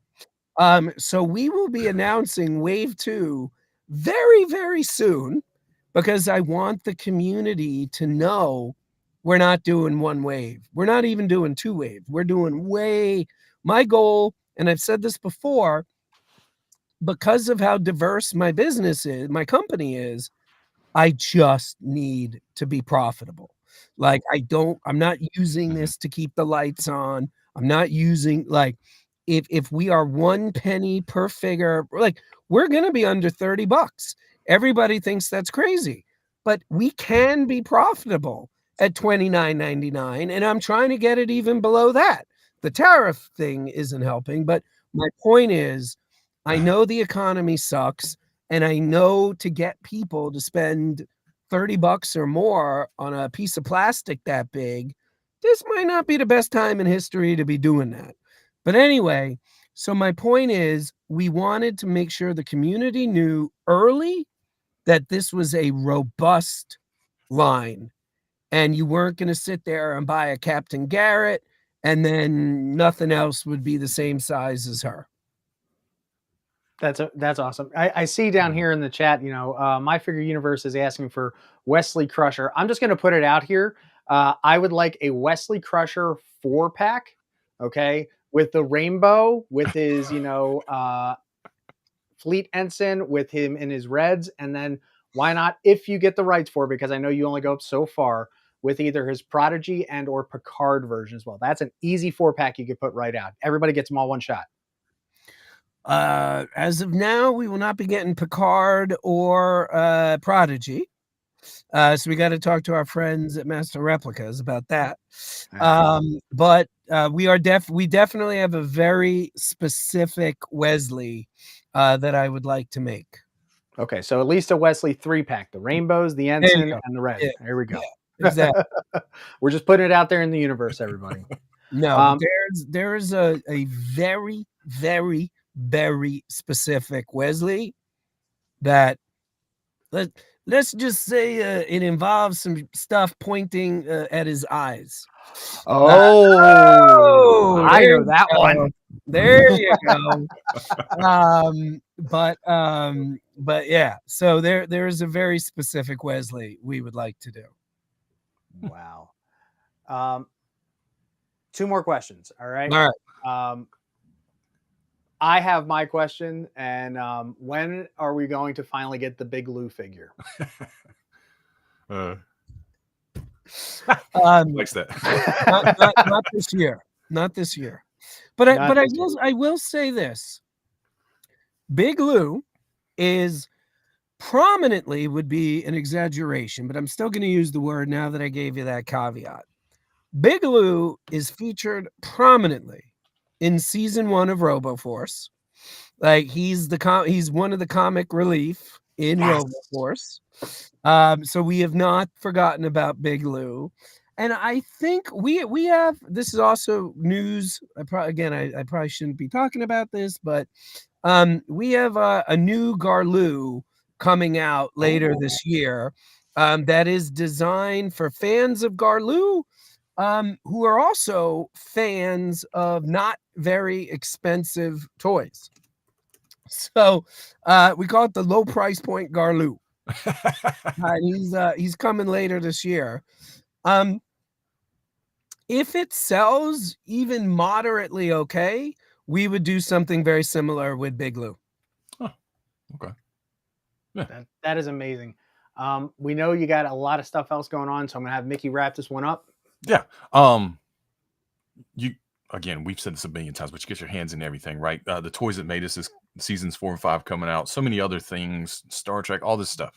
So we will be announcing wave 2 very, very soon, because I want the community to know we're not doing 1 wave. We're not even doing 2 wave. We're doing my goal, and I've said this before, because of how diverse my business is, my company is, I just need to be profitable. Like, I'm not using this to keep the lights on. I'm not using, like, if we are 1 penny per figure, like, we're going to be under $30. Everybody thinks that's crazy, but we can be profitable at $29.99. And I'm trying to get it even below that. The tariff thing isn't helping, but my point is, I know the economy sucks. And I know to get people to spend $30 or more on a piece of plastic that big, this might not be the best time in history to be doing that. But anyway, so my point is, we wanted to make sure the community knew early that this was a robust line, and you weren't going to sit there and buy a Captain Garrett and then nothing else would be the same size as her. That's awesome. I see down here in the chat, you know, My Figure Universe is asking for Wesley Crusher. I'm just going to put it out here. I would like a Wesley Crusher 4-pack, okay, with the rainbow, with his, you know, fleet ensign, with him in his reds, and then why not, if you get the rights for it, because I know you only go up so far, with either his Prodigy and or Picard version as well. That's an easy 4-pack you could put right out. Everybody gets them all one shot. As of now, we will not be getting Picard or Prodigy. So we got to talk to our friends at Master Replicas about that. But we definitely have a very specific Wesley that I would like to make. Okay, so at least a Wesley 3-pack, the rainbows, the ensign, and the red. Yeah. There we go. Yeah, exactly. We're just putting it out there in the universe, everybody. No, there's a very, very, very specific Wesley that let's just say it involves some stuff pointing at his eyes. Oh, I know that one. There you go. But yeah, so there's a very specific Wesley we would like to do. Wow. 2 more questions. All right. All right. I have my question, and when are we going to finally get the Big Lou figure? Likes that. Not this year. Not this year. But I will say this. Big Lou is prominently, would be an exaggeration, but I'm still going to use the word now that I gave you that caveat. Big Lou is featured prominently in season 1 of Roboforce. Like he's one of the comic relief in Roboforce. So we have not forgotten about Big Lou. And I think we have, this is also news. I probably shouldn't be talking about this, but we have a new Garloo coming out later this year that is designed for fans of Garloo who are also fans of not very expensive toys. So we call it the low price point Garloo. He's coming later this year. If it sells even moderately okay, we would do something very similar with Big Lou. Oh, okay. Yeah. That is amazing. We know you got a lot of stuff else going on, so I'm gonna have Mickey wrap this one up. Yeah. We've said this a million times, but you get your hands in everything, right? The toys that made us is seasons 4 and 5 coming out. So many other things, Star Trek, all this stuff.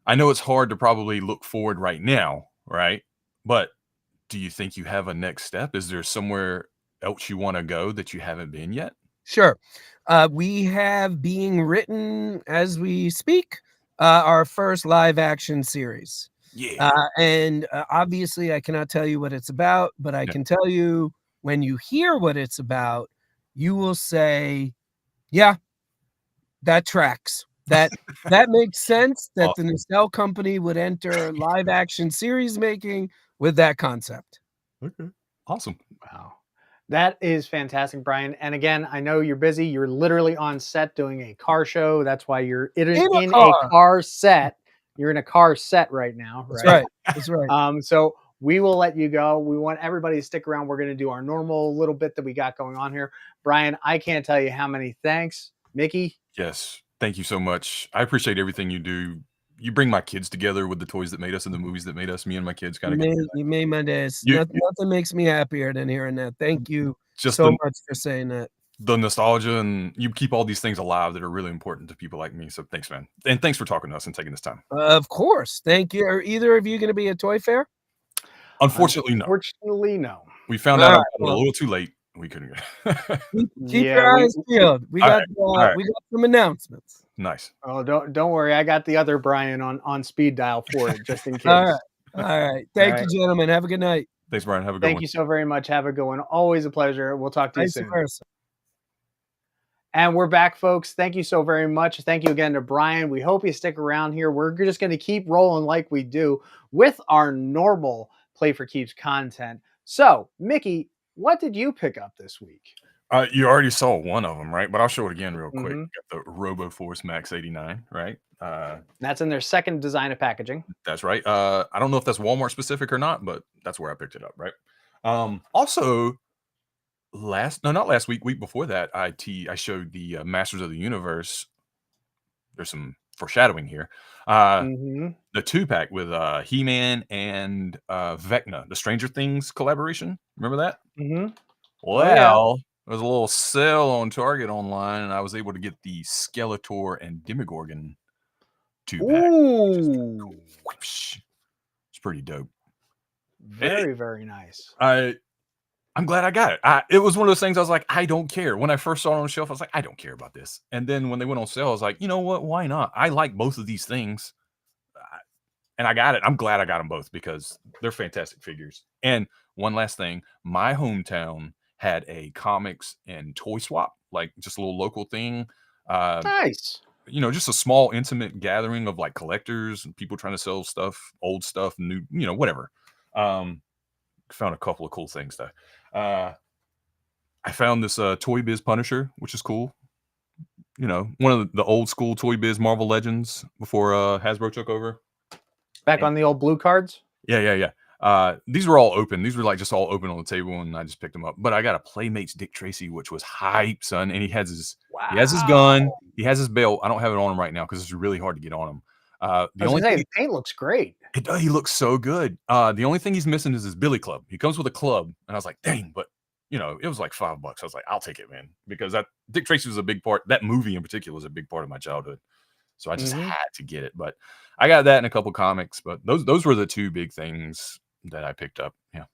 I know it's hard to probably look forward right now, right? But do you think you have a next step? Is there somewhere else you want to go that you haven't been yet? Sure. We have being written as we speak our first live action series. Yeah. And obviously I cannot tell you what it's about, but I can tell you when you hear what it's about, you will say, yeah, that tracks. That makes sense that the Nacelle Company would enter live action series making with that concept. Okay. Awesome. Wow. That is fantastic, Brian. And again, I know you're busy. You're literally on set doing a car show. That's why you're in a car set. You're in a car set right now, right? That's right. So we will let you go. We want everybody to stick around. We're going to do our normal little bit that we got going on here. Brian, I can't tell you how many thanks. Mickey? Yes. Thank you so much. I appreciate everything you do. You bring my kids together with the toys that made us and the movies that made us. Me and my kids kind of you made my days. Nothing makes me happier than hearing that. Thank you so much for saying that. The nostalgia, and you keep all these things alive that are really important to people like me. So thanks, man. And thanks for talking to us and taking this time. Of course. Thank you. Are either of you going to be at Toy Fair? Unfortunately, no. Unfortunately, no. We found out a little too late. We couldn't go. Keep your eyes peeled. We got some announcements. Nice. Oh, don't worry. I got the other Brian on speed dial for it, just in case. All right. Thank you, gentlemen. Have a good night. Thanks, Brian. Have a good one. Thank you so very much. Have a good one. Always a pleasure. We'll talk to you soon. And we're back, folks. Thank you so very much. Thank you again to Brian. We hope you stick around here. We're just going to keep rolling like we do with our normal Play for Keeps content. So, Mickey, what did you pick up this week? You already saw one of them, right? But I'll show it again real quick. Got the Roboforce Max 89, right? That's in their second design of packaging. That's right. I don't know if that's Walmart specific or not, but that's where I picked it up, right? Also, not last week, week before that, I showed the Masters of the Universe. There's some foreshadowing here. The 2-pack with He-Man and Vecna, the Stranger Things collaboration. Remember that? Well, there was a little sale on Target online, and I was able to get the Skeletor and Demogorgon 2-pack. Ooh. It's pretty dope. Very, very nice. I'm glad I got it. It was one of those things I was like, I don't care. When I first saw it on the shelf, I was like, I don't care about this. And then when they went on sale, I was like, you know what? Why not? I like both of these things. And I got it. I'm glad I got them both because they're fantastic figures. And one last thing, my hometown had a comics and toy swap, like just a little local thing. Nice. You know, just a small intimate gathering of like collectors and people trying to sell stuff, old stuff, new, you know, whatever. Found a couple of cool things though. I found this Toy Biz Punisher, which is cool. You know, one of the old school Toy Biz Marvel Legends before Hasbro took over. Back on the old blue cards? Yeah. These were all open. These were like just all open on the table, and I just picked them up. But I got a Playmates Dick Tracy, which was hype, son. And he has his gun, he has his belt. I don't have it on him right now because it's really hard to get on him. The paint looks great. He looks so good. The only thing he's missing is his billy club. He comes with a club, and I was like, dang, but it was like $5. I was like, I'll take it, man, because Dick Tracy was a big part. That movie in particular was a big part of my childhood, so I just had to get it. But I got that in a couple comics. But those were the two big things that I picked up. Yeah.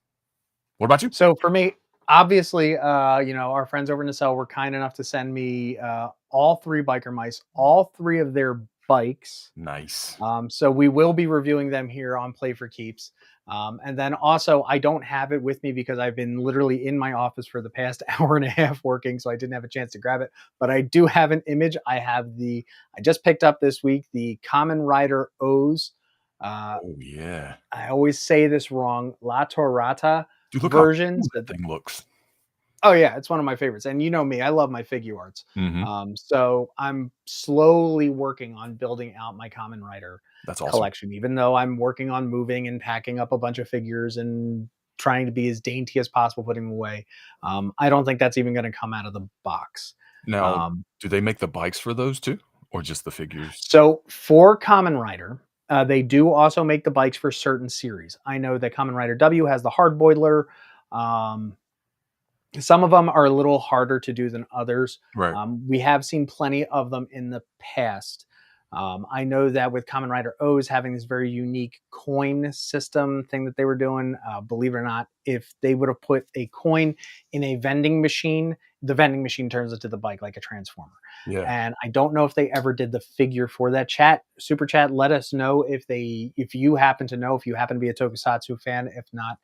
What about you? So for me, obviously, our friends over in Nacelle were kind enough to send me all three biker mice, all three of their bikes. Nice. So we will be reviewing them here on Play for Keeps. And then also, I don't have it with me because I've been literally in my office for the past hour and a half working, so I didn't have a chance to grab it. But I do have an image. I just picked up this week the Kamen Rider O's. Oh yeah. I always say this wrong. La Torata Dude, look versions. how cool that thing looks. Oh yeah, it's one of my favorites. And you know me, I love my figure arts. So I'm slowly working on building out my Kamen Rider That's awesome. collection, even though I'm working on moving and packing up a bunch of figures and trying to be as dainty as possible, putting them away. I don't think that's even going to come out of the box. Now, do they make the bikes for those too, or just the figures? So for Kamen Rider, they do also make the bikes for certain series. I know that Kamen Rider W has the hard boiler. Some of them are a little harder to do than others. Right. We have seen plenty of them in the past. I know that with Kamen Rider O's having this very unique coin system thing that they were doing, believe it or not, if they would have put a coin in a vending machine, the vending machine turns into the bike like a transformer. Yeah. And I don't know if they ever did the figure for that. Super chat, let us know if you happen to know, if you happen to be a Tokusatsu fan. If not,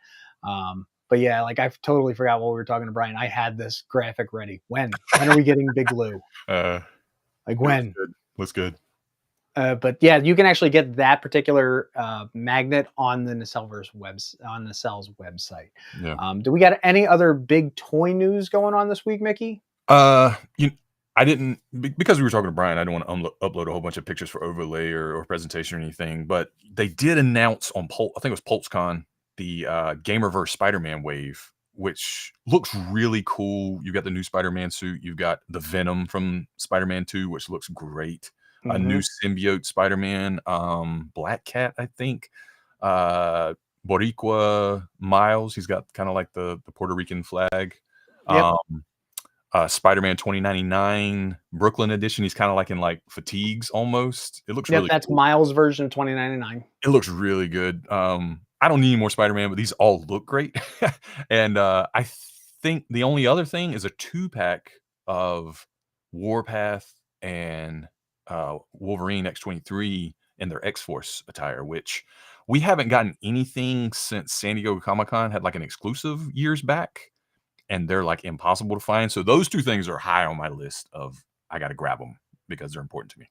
but yeah, like I totally forgot what we were talking to Brian. I had this graphic ready. When are we getting Big Lou? Like when? Looks good. But yeah, you can actually get that particular magnet on the Nacelleverse on Nacelle's website. Yeah. Do we got any other big toy news going on this week, Mickey? I didn't, because we were talking to Brian, I don't want to upload a whole bunch of pictures for overlay or presentation or anything, but they did announce on I think it was PulseCon, the Gamerverse Spider-Man wave, which looks really cool. You've got the new Spider-Man suit. You've got the Venom from Spider-Man 2, which looks great. A new symbiote Spider-Man, Black Cat, I think. Boricua Miles, he's got kind of like the Puerto Rican flag. Yep. Spider-Man 2099 Brooklyn edition. He's kind of like in like fatigues almost. It looks really that's cool. Miles' version of 2099. It looks really good. I don't need any more Spider-Man, but these all look great. And I think the only other thing is a 2-pack of Warpath and Wolverine X-23 in their X-Force attire, which we haven't gotten anything since San Diego Comic-Con had like an exclusive years back, and they're like impossible to find. So those two things are high on my list of I got to grab them because they're important to me.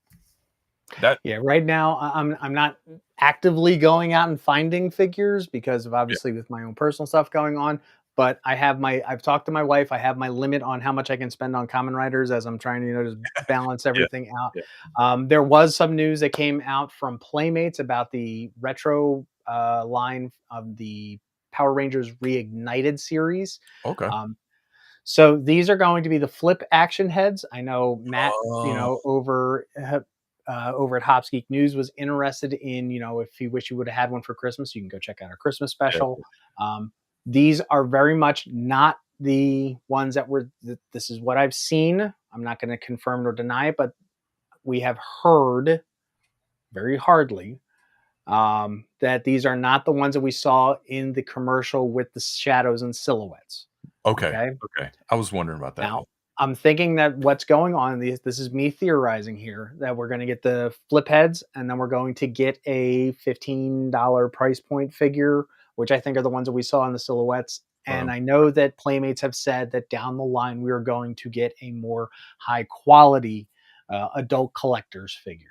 Right now I'm not actively going out and finding figures because of obviously with my own personal stuff going on, but I've talked to my wife. I have my limit on how much I can spend on Kamen Riders as I'm trying to just balance everything out. There was some news that came out from Playmates about the retro line of the Power Rangers Reignited series. Okay. So these are going to be the flip action heads. I know Matt, over at Hops Geek News was interested in, if he wished he would have had one for Christmas, you can go check out our Christmas special. These are very much not the ones that this is what I've seen. I'm not going to confirm or deny it, but we have heard very hardly that these are not the ones that we saw in the commercial with the shadows and silhouettes. Okay. I was wondering about that. Now, I'm thinking that what's going on, this is me theorizing here, that we're going to get the flip heads and then we're going to get a $15 price point figure, which I think are the ones that we saw in the silhouettes. And I know that Playmates have said that down the line, we are going to get a more high quality adult collector's figure.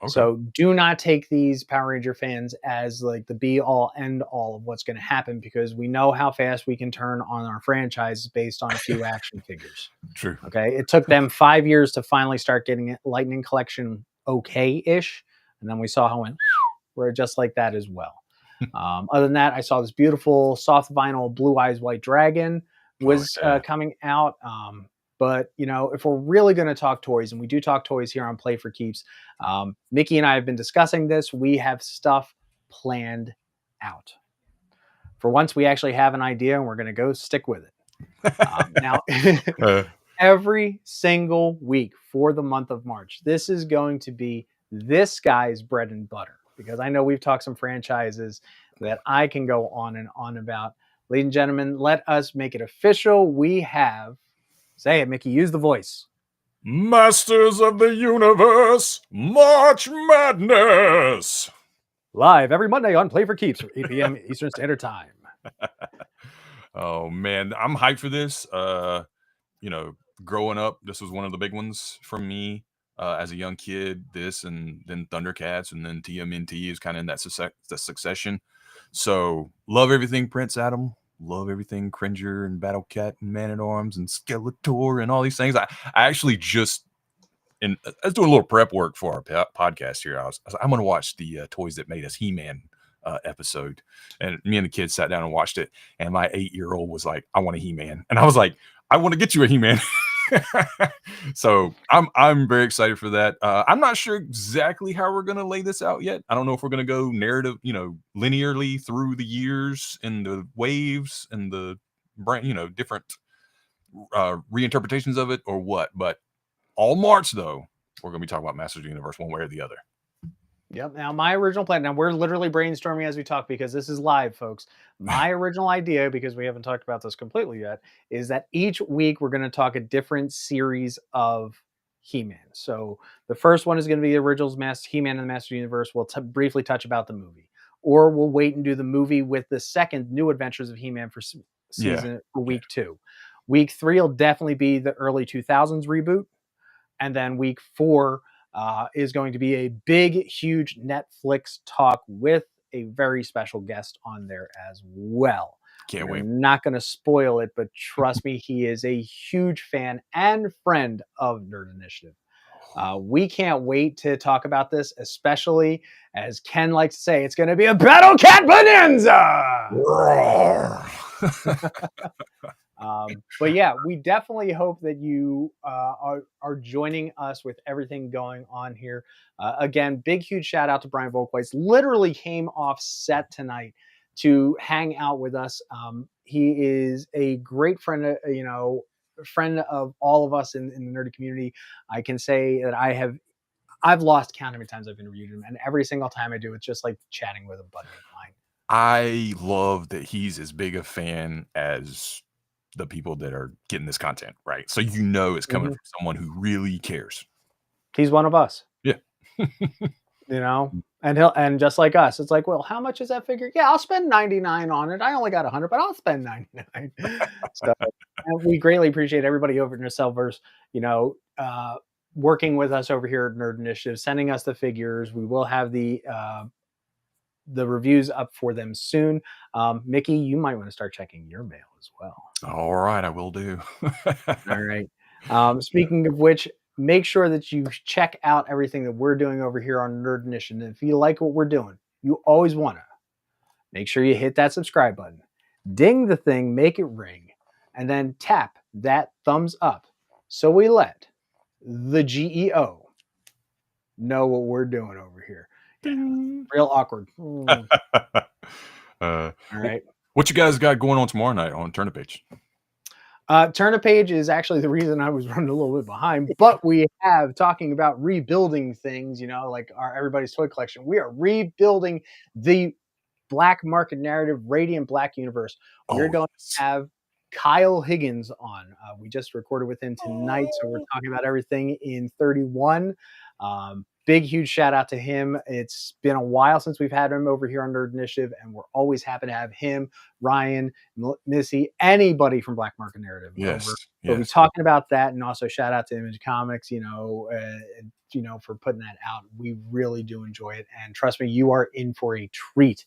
So do not take these Power Ranger fans as like the be all end all of what's going to happen, because we know how fast we can turn on our franchises based on a few action figures. True. Okay. It took them 5 years to finally start getting it Lightning Collection okay-ish. And then we saw how we're just like that as well. Other than that, I saw this beautiful soft vinyl Blue Eyes White Dragon was coming out. But, if we're really going to talk toys, and we do talk toys here on Play for Keeps, Mickey and I have been discussing this. We have stuff planned out. For once, we actually have an idea, and we're going to go stick with it. Now, Uh, every single week for the month of March, this is going to be this guy's bread and butter, because I know we've talked some franchises that I can go on and on about. Ladies and gentlemen, let us make it official. We have, say it, Mickey, use the voice. Masters of the Universe, March Madness. Live every Monday on Play for Keeps, 8 p.m. Eastern Standard Time. Oh man, I'm hyped for this. Growing up, this was one of the big ones for me as a young kid. This and then Thundercats and then TMNT is kind of in that succession. So love everything Prince Adam. Love everything Cringer and Battle Cat and Man at Arms and Skeletor and all these things. I actually just I was doing a little prep work for our podcast here. I'm going to watch the Toys That Made Us He-Man episode, and me and the kids sat down and watched it. And my 8-year-old was like, "I want a He-Man," and I was like, "I want to get you a He-Man." So I'm very excited for that. I'm not sure exactly how we're going to lay this out yet. I don't know if we're going to go narrative, linearly through the years and the waves and the brand, different reinterpretations of it or what. But all March, though, we're going to be talking about Masters of the Universe one way or the other. Yep. Now, my original plan, now we're literally brainstorming as we talk because this is live, folks. My original idea, because we haven't talked about this completely yet, is that each week we're going to talk a different series of He-Man. So the first one is going to be the originals, He-Man and the Master Universe. We'll briefly touch about the movie. Or we'll wait and do the movie with the second New Adventures of He-Man for week 2. Week 3 will definitely be the early 2000s reboot. And then week 4 is going to be a big, huge Netflix talk with a very special guest on there as well. Can't wait. I'm not going to spoil it, but trust me, he is a huge fan and friend of Nerd Initiative. We can't wait to talk about this, especially as Ken likes to say, it's going to be a Battle Cat Bonanza. But yeah, we definitely hope that you are joining us with everything going on here. Again, big, huge shout out to Brian Volk-Weiss. Literally came off set tonight to hang out with us. He is a great friend, friend of all of us in the nerdy community. I can say that I've lost count how many times I've interviewed him, and every single time I do, it's just like chatting with a buddy of mine. I love that he's as big a fan as the people that are getting this content, right? So it's coming from someone who really cares. He's one of us. Yeah. And just like us, it's like, well, how much is that figure? Yeah, I'll spend 99 on it. I only got 100, but I'll spend 99. So and we greatly appreciate everybody over at Nacelleverse, working with us over here at Nerd Initiative, sending us the figures. We will have the reviews up for them soon. Mickey, you might want to start checking your mail as well. All right, I will do. All right. Speaking of which, make sure that you check out everything that we're doing over here on Nerd Initiative. If you like what we're doing, you always want to make sure you hit that subscribe button, ding the thing, make it ring, and then tap that thumbs up so we let the GEO know what we're doing over here. Yeah, real awkward. All right. What you guys got going on tomorrow night on Turn a Page? Turn a Page is actually the reason I was running a little bit behind, but we have talking about rebuilding things, like our Everybody's Toy Collection. We are rebuilding the Black Market Narrative Radiant Black Universe. We're going to have Kyle Higgins on. We just recorded with him tonight, so we're talking about everything in 31. Big, huge shout out to him. It's been a while since we've had him over here on Nerd Initiative, and we're always happy to have him, Ryan, Missy, anybody from Black Market Narrative over. We'll be talking about that, and also shout out to Image Comics, for putting that out. We really do enjoy it, and trust me, you are in for a treat.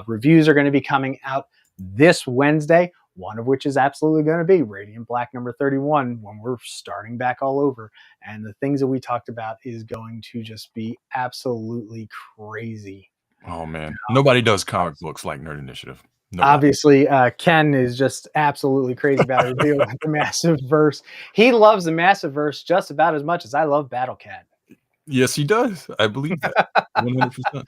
Reviews are going to be coming out this Wednesday, one of which is absolutely going to be Radiant Black number 31 when we're starting back all over. And the things that we talked about is going to just be absolutely crazy. Oh, man. Nobody does comic books like Nerd Initiative. Nobody. Obviously, Ken is just absolutely crazy about it. The Nacelleverse. He loves the Nacelleverse just about as much as I love Battle Cat. Yes, he does. I believe that. 100%.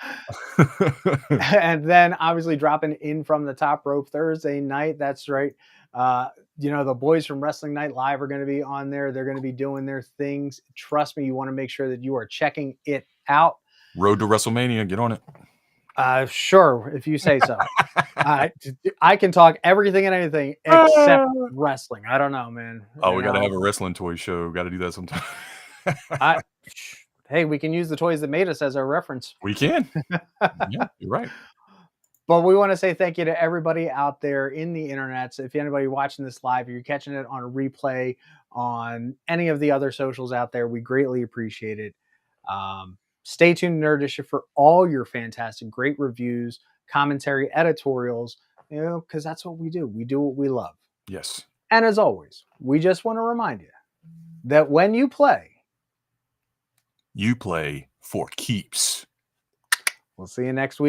And then obviously dropping in from the top rope Thursday night. That's right. The boys from Wrestling Night Live are going to be on there. They're going to be doing their things. Trust me, you want to make sure that you are checking it out. Road to WrestleMania. Get on it. Sure, if you say so. I can talk everything and anything except wrestling. I don't know, man. Oh, we got to have a wrestling toy show. Got to do that sometime. Hey, we can use the toys that made us as our reference. We can. Yeah, you're right. But we want to say thank you to everybody out there in the internets. If anybody watching this live, if you're catching it on a replay on any of the other socials out there, we greatly appreciate it. Stay tuned to Nerd.initiative for all your fantastic, great reviews, commentary, editorials, because that's what we do. We do what we love. Yes. And as always, we just want to remind you that when you play for keeps. We'll see you next week.